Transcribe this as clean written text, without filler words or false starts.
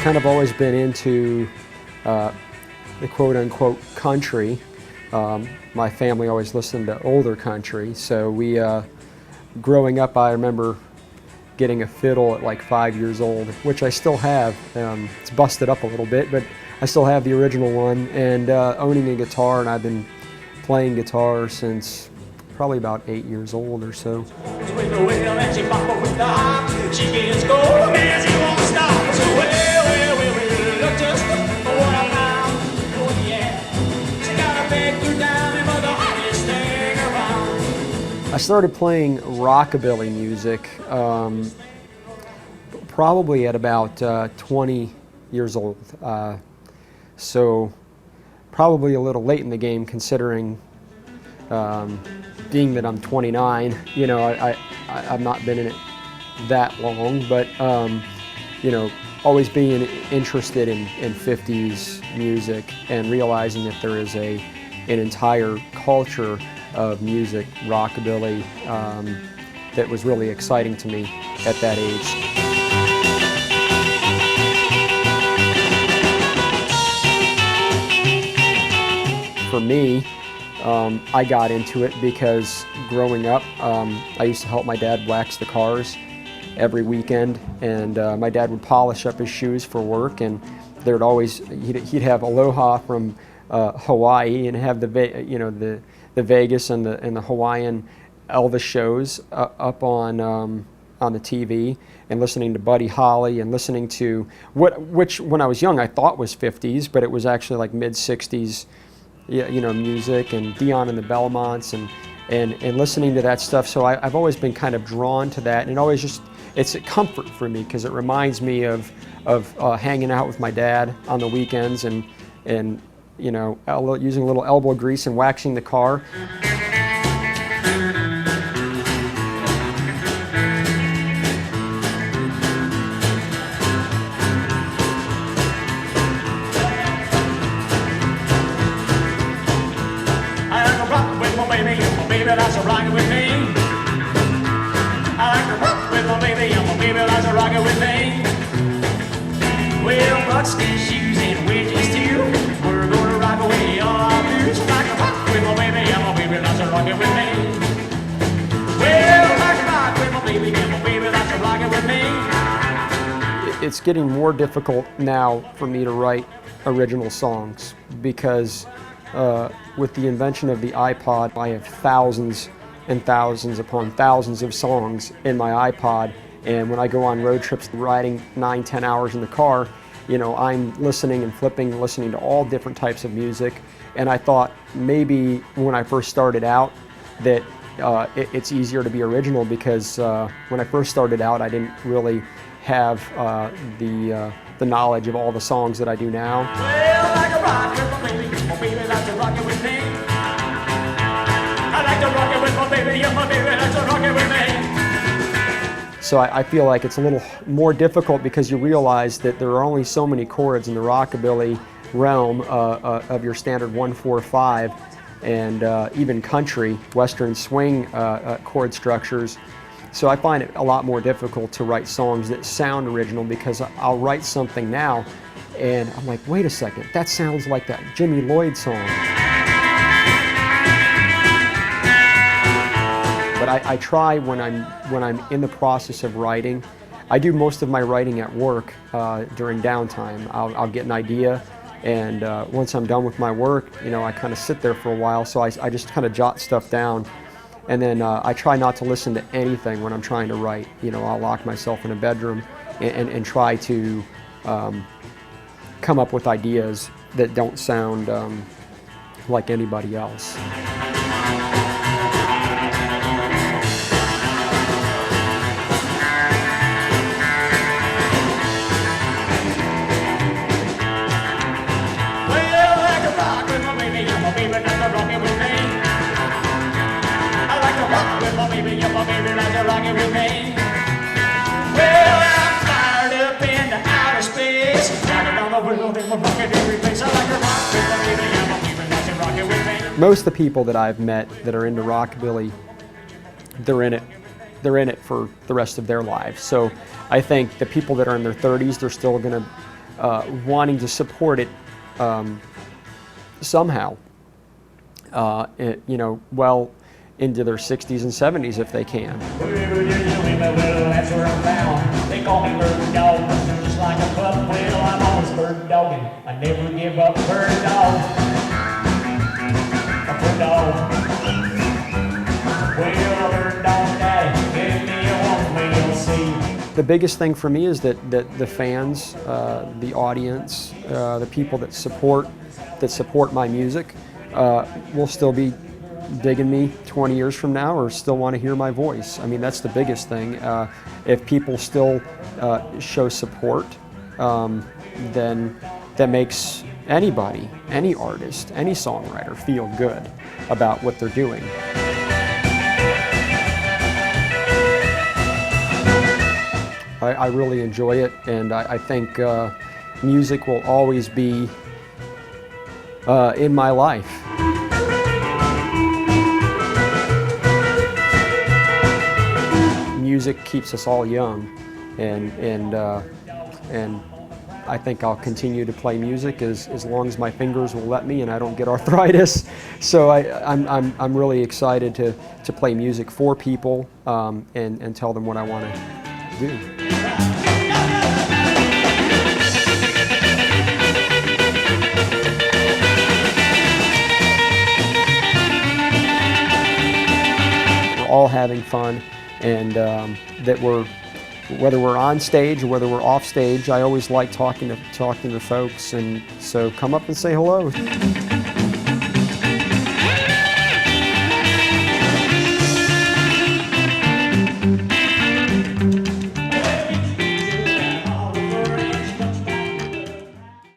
kind of always been into the quote-unquote country. My family always listened to older country, so we, growing up, I remember getting a fiddle at like 5 years old, which I still have. It's busted up a little bit, but I still have the original one, and owning a guitar, and I've been playing guitar since probably about 8 years old or so. I started playing rockabilly music probably at about 20 years old. So probably a little late in the game considering being that I'm 29. You know, I've not been in it that long, but you know, always being interested in 50s music and realizing that there is an entire culture of music, rockabilly, that was really exciting to me at that age. For me, I got into it because growing up, I used to help my dad wax the cars every weekend, and my dad would polish up his shoes for work, and there'd always, he'd have Aloha from Hawaii and have the Vegas and the Hawaiian Elvis shows up on the TV, and listening to Buddy Holly and listening to which when I was young I thought was 50s, but it was actually like mid 60s, you know, music, and Dion and the Belmonts and listening to that stuff. So I've always been kind of drawn to that, and it always just, it's a comfort for me because it reminds me of hanging out with my dad on the weekends and you know, using a little elbow grease and waxing the car. I like to rock with my baby, and my baby likes to rock with me. I like to rock with my baby, and my baby likes to rock with me. Well, buckskin shoes and wedges too. We're gonna rock away all our blues. Like to rock with my baby, and my baby likes to rock it with me. Well, like to rock with my baby, and my baby likes to rock it with me. It's getting more difficult now for me to write original songs because with the invention of the iPod, I have thousands and thousands upon thousands of songs in my iPod. And when I go on road trips, riding 9-10 hours in the car, you know, I'm listening and flipping and listening to all different types of music. And I thought maybe when I first started out that it's easier to be original because when I first started out, I didn't really have the knowledge of all the songs that I do now. Well, like a rock with my baby likes to rock it with me. I like to rock it with my baby, and my baby likes to rock it with me. So I feel like it's a little more difficult because you realize that there are only so many chords in the rockabilly realm of your standard 1-4-5 and even country, western swing chord structures. So I find it a lot more difficult to write songs that sound original because I'll write something now and I'm like, wait a second, that sounds like that Jimmy Lloyd song. But I try when I'm in the process of writing. I do most of my writing at work during downtime. I'll get an idea, and once I'm done with my work, you know, I kind of sit there for a while. So I just kind of jot stuff down, and then I try not to listen to anything when I'm trying to write. You know, I'll lock myself in a bedroom and try to come up with ideas that don't sound like anybody else. Most of the people that I've met that are into rockabilly, they're in it for the rest of their lives. So I think the people that are in their 30s, they're still going to wanting to support it somehow, well into their 60s and 70s if they can. That's where I'm found. They call me bird dog, just like a pup. Well, I'm always bird dogging. I never give up, bird dog. A bird dog. Well, a bird dog daddy, give me a one-wheel seat. The biggest thing for me is that the fans, the audience, the people that support my music will still be digging me 20 years from now, or still want to hear my voice. I mean, that's the biggest thing. If people still show support, then that makes anybody, any artist, any songwriter feel good about what they're doing. I really enjoy it, and I think music will always be in my life. Music keeps us all young, and I think I'll continue to play music as long as my fingers will let me and I don't get arthritis. So I'm really excited to play music for people and tell them what I want to do. We're all having fun, and that whether we're on stage or whether we're off stage, I always like talking to folks, and so come up and say hello.